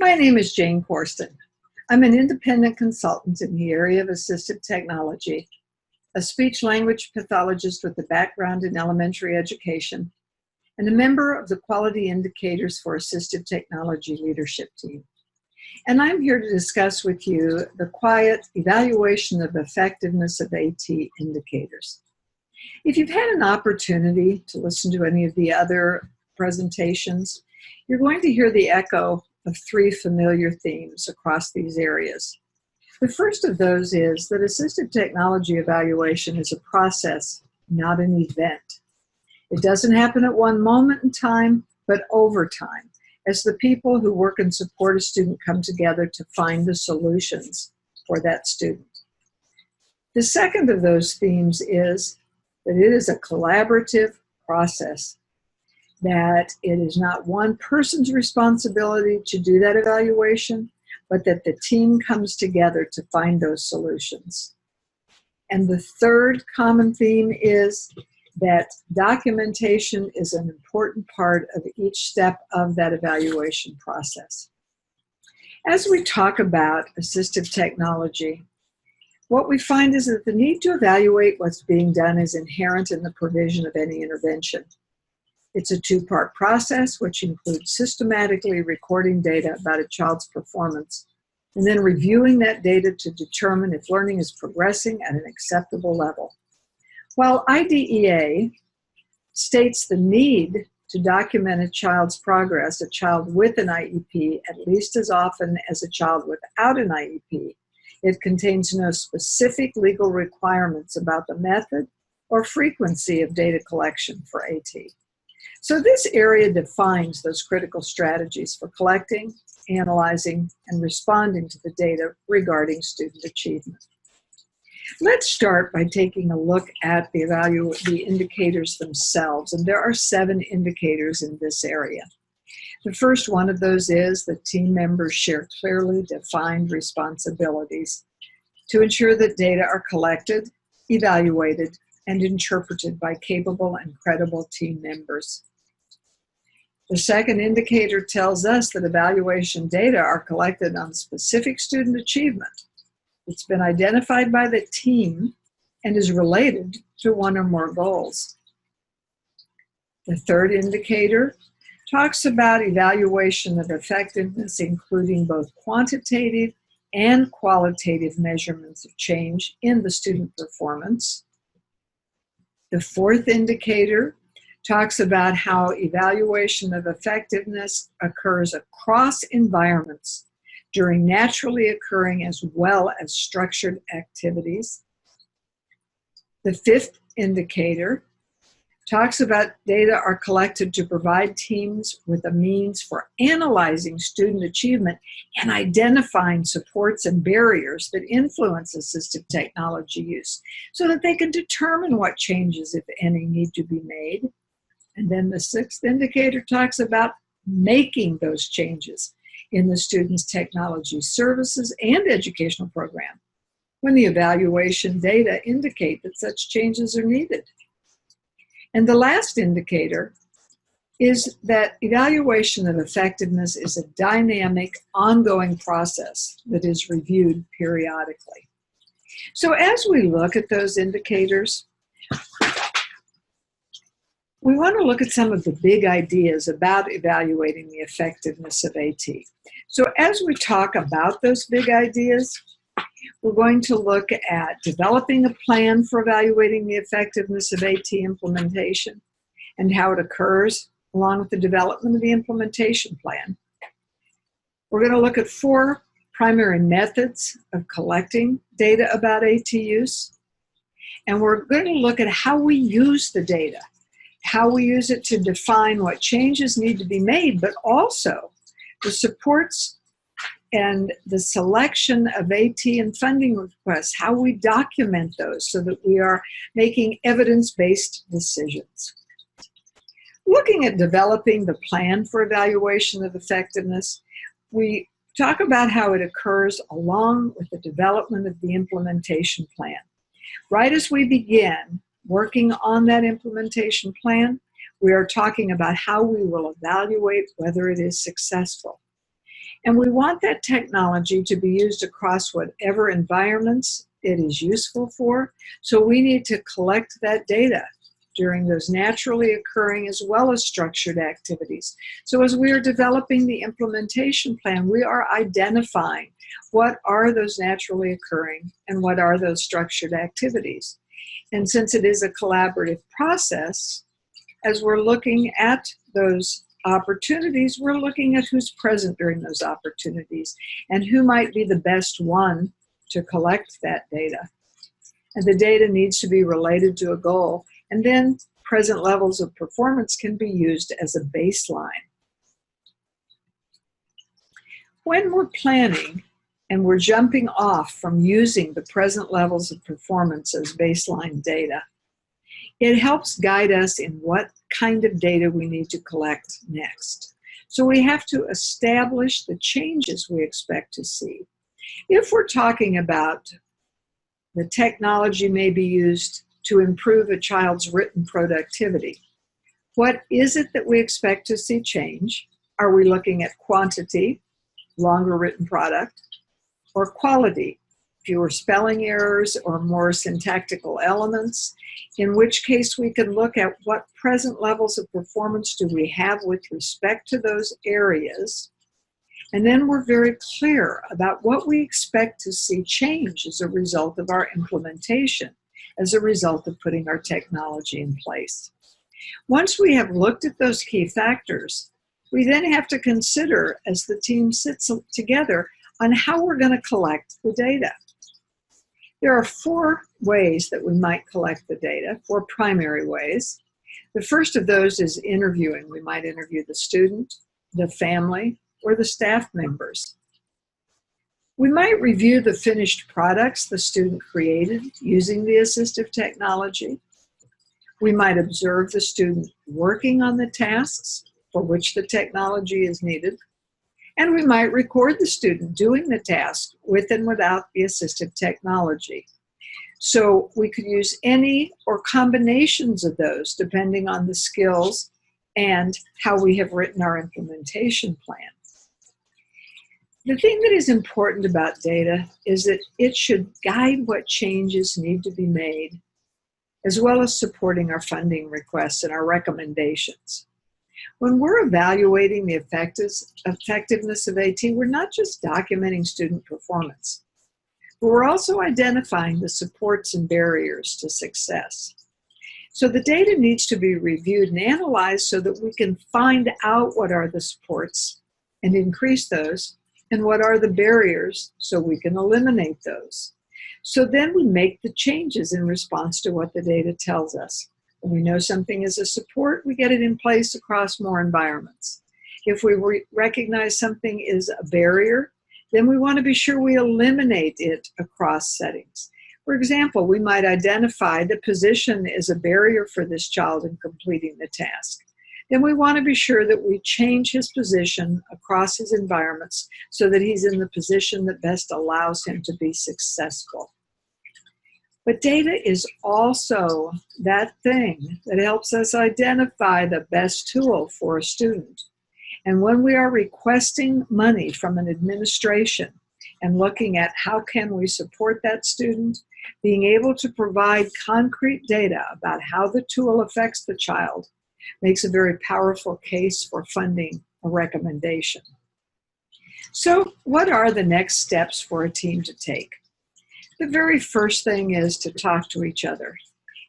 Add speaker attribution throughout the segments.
Speaker 1: My name is Jane Corsten. I'm an independent consultant in the area of assistive technology, a speech-language pathologist with a background in elementary education, and a member of the Quality Indicators for Assistive Technology leadership team. And I'm here to discuss with you the QIAT evaluation of effectiveness of AT indicators. If you've had an opportunity to listen to any of the other presentations, you're going to hear the echo of three familiar themes across these areas. The first of those is that assistive technology evaluation is a process, not an event. It doesn't happen at one moment in time, but over time, as the people who work and support a student come together to find the solutions for that student. The second of those themes is that it is a collaborative process, that it is not one person's responsibility to do that evaluation, but that the team comes together to find those solutions. And the third common theme is that documentation is an important part of each step of that evaluation process. As we talk about assistive technology, what we find is that the need to evaluate what's being done is inherent in the provision of any intervention. It's a two-part process, which includes systematically recording data about a child's performance and then reviewing that data to determine if learning is progressing at an acceptable level. While IDEA states the need to document a child's progress, a child with an IEP, at least as often as a child without an IEP, it contains no specific legal requirements about the method or frequency of data collection for AT. So this area defines those critical strategies for collecting, analyzing, and responding to the data regarding student achievement. Let's start by taking a look at the indicators themselves, and there are 7 indicators in this area. The first one of those is that team members share clearly defined responsibilities to ensure that data are collected, evaluated, and interpreted by capable and credible team members. The second indicator tells us that evaluation data are collected on specific student achievement. It's been identified by the team and is related to one or more goals. The third indicator talks about evaluation of effectiveness, including both quantitative and qualitative measurements of change in the student performance. The fourth indicator talks about how evaluation of effectiveness occurs across environments during naturally occurring as well as structured activities. The fifth indicator talks about data are collected to provide teams with a means for analyzing student achievement and identifying supports and barriers that influence assistive technology use so that they can determine what changes, if any, need to be made. And then the sixth indicator talks about making those changes in the student's technology services and educational program when the evaluation data indicate that such changes are needed. And the last indicator is that evaluation of effectiveness is a dynamic, ongoing process that is reviewed periodically. So as we look at those indicators, we want to look at some of the big ideas about evaluating the effectiveness of AT. So as we talk about those big ideas, we're going to look at developing a plan for evaluating the effectiveness of AT implementation and how it occurs, along with the development of the implementation plan. We're going to look at 4 primary methods of collecting data about AT use, and we're going to look at how we use the data, how we use it to define what changes need to be made, but also the supports and the selection of AT and funding requests, how we document those so that we are making evidence-based decisions. Looking at developing the plan for evaluation of effectiveness, we talk about how it occurs along with the development of the implementation plan. Right as we begin working on that implementation plan, we are talking about how we will evaluate whether it is successful. And we want that technology to be used across whatever environments it is useful for. So we need to collect that data during those naturally occurring as well as structured activities. So as we are developing the implementation plan, we are identifying what are those naturally occurring and what are those structured activities. And since it is a collaborative process, as we're looking at those opportunities, we're looking at who's present during those opportunities and who might be the best one to collect that data. And the data needs to be related to a goal, and then present levels of performance can be used as a baseline. When we're planning and we're jumping off from using the present levels of performance as baseline data, it helps guide us in what kind of data we need to collect next. So we have to establish the changes we expect to see. If we're talking about the technology may be used to improve a child's written productivity, what is it that we expect to see change? Are we looking at quantity, longer written product, or quality, fewer spelling errors or more syntactical elements? In which case we can look at what present levels of performance do we have with respect to those areas. And then we're very clear about what we expect to see change as a result of our implementation, as a result of putting our technology in place. Once we have looked at those key factors, we then have to consider, as the team sits together, on how we're going to collect the data. There are 4 ways that we might collect the data, 4 primary ways. The first of those is interviewing. We might interview the student, the family, or the staff members. We might review the finished products the student created using the assistive technology. We might observe the student working on the tasks for which the technology is needed. And we might record the student doing the task with and without the assistive technology. So we could use any or combinations of those depending on the skills and how we have written our implementation plan. The thing that is important about data is that it should guide what changes need to be made, as well as supporting our funding requests and our recommendations. When we're evaluating the effectiveness of AT, we're not just documenting student performance, but we're also identifying the supports and barriers to success. So the data needs to be reviewed and analyzed so that we can find out what are the supports and increase those, and what are the barriers so we can eliminate those. So then we make the changes in response to what the data tells us. When we know something is a support, we get it in place across more environments. If we recognize something is a barrier, then we want to be sure we eliminate it across settings. For example, we might identify the position is a barrier for this child in completing the task. Then we want to be sure that we change his position across his environments so that he's in the position that best allows him to be successful. But data is also that thing that helps us identify the best tool for a student. And when we are requesting money from an administration and looking at how can we support that student, being able to provide concrete data about how the tool affects the child makes a very powerful case for funding a recommendation. So what are the next steps for a team to take? The very first thing is to talk to each other.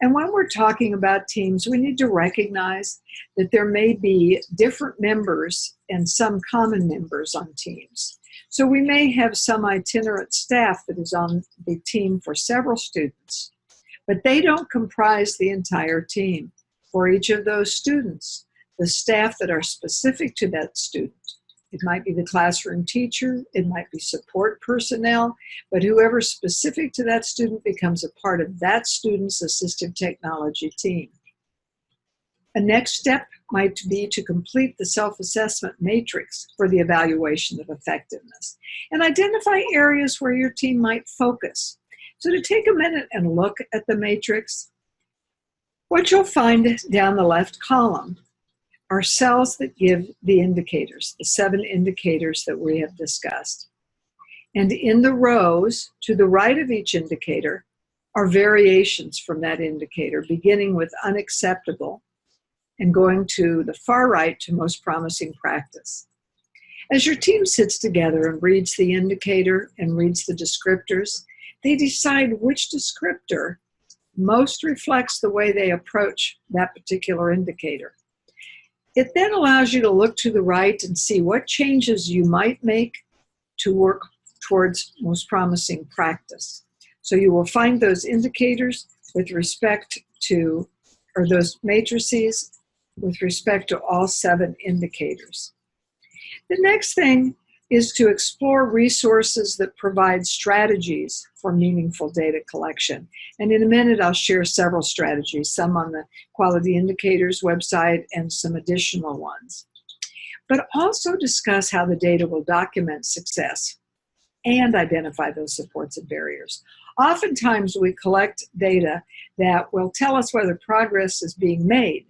Speaker 1: And when we're talking about teams, we need to recognize that there may be different members and some common members on teams. So we may have some itinerant staff that is on the team for several students, but they don't comprise the entire team. For each of those students, the staff that are specific to that student, it might be the classroom teacher, it might be support personnel, but whoever's specific to that student becomes a part of that student's assistive technology team. A next step might be to complete the self-assessment matrix for the evaluation of effectiveness and identify areas where your team might focus. So to take a minute and look at the matrix, what you'll find down the left column are cells that give the indicators, the 7 indicators that we have discussed. And in the rows to the right of each indicator are variations from that indicator, beginning with unacceptable and going to the far right to most promising practice. As your team sits together and reads the indicator and reads the descriptors, they decide which descriptor most reflects the way they approach that particular indicator. It then allows you to look to the right and see what changes you might make to work towards most promising practice. So you will find those indicators with respect to, or those matrices with respect to all 7 indicators. The next thing is to explore resources that provide strategies for meaningful data collection. And in a minute, I'll share several strategies, some on the Quality Indicators website and some additional ones. But also discuss how the data will document success and identify those supports and barriers. Oftentimes, we collect data that will tell us whether progress is being made,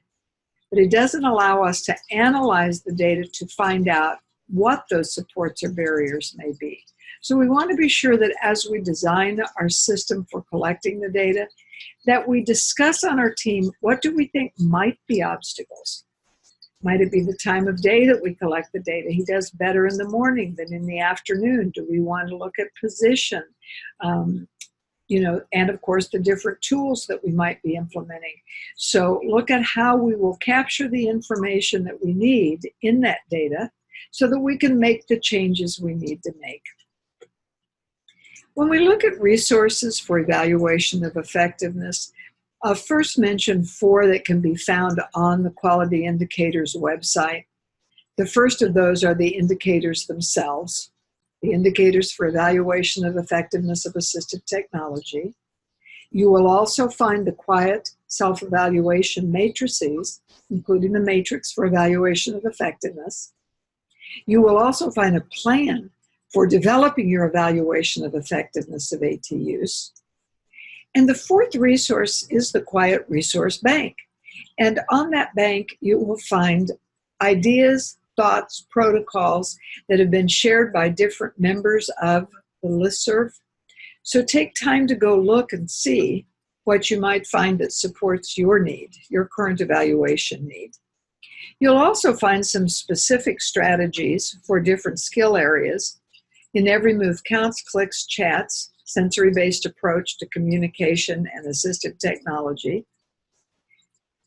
Speaker 1: but it doesn't allow us to analyze the data to find out what those supports or barriers may be. So we want to be sure that as we design our system for collecting the data, that we discuss on our team, what do we think might be obstacles? Might it be the time of day that we collect the data? He does better in the morning than in the afternoon. Do we want to look at position? And of course the different tools that we might be implementing. So look at how we will capture the information that we need in that data so that we can make the changes we need to make. When we look at resources for evaluation of effectiveness, I'll first mention 4 that can be found on the Quality Indicators website. The first of those are the indicators themselves, the indicators for evaluation of effectiveness of assistive technology. You will also find the QIAT self-evaluation matrices, including the matrix for evaluation of effectiveness. You will also find a plan for developing your evaluation of effectiveness of AT use. And the 4th resource is the QIAT Resource Bank. And on that bank, you will find ideas, thoughts, protocols that have been shared by different members of the listserv. So take time to go look and see what you might find that supports your need, your current evaluation need. You'll also find some specific strategies for different skill areas in Every Move Counts, Clicks, Chats, sensory-based approach to communication and assistive technology.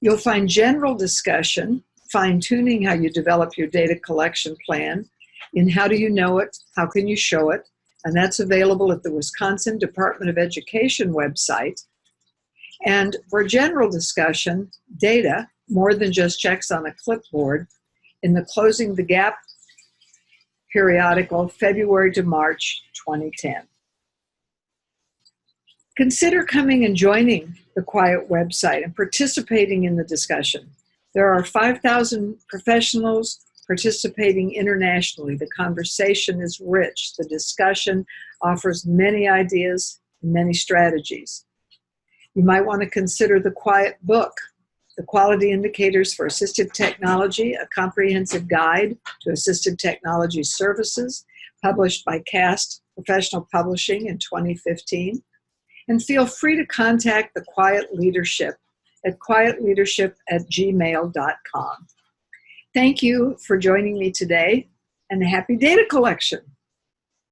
Speaker 1: You'll find general discussion, fine-tuning how you develop your data collection plan, in How Do You Know It, How Can You Show It, and that's available at the Wisconsin Department of Education website. And for general discussion, data, more than just checks on a clipboard, in the Closing the Gap periodical, February to March 2010. Consider coming and joining the QIAT website and participating in the discussion. There are 5,000 professionals participating internationally. The conversation is rich. The discussion offers many ideas and many strategies. You might want to consider the QIAT book, The Quality Indicators for Assistive Technology, a comprehensive guide to assistive technology services, published by CAST Professional Publishing in 2015. And feel free to contact the QIAT Leadership at quietleadership@gmail.com. Thank you for joining me today, and happy data collection.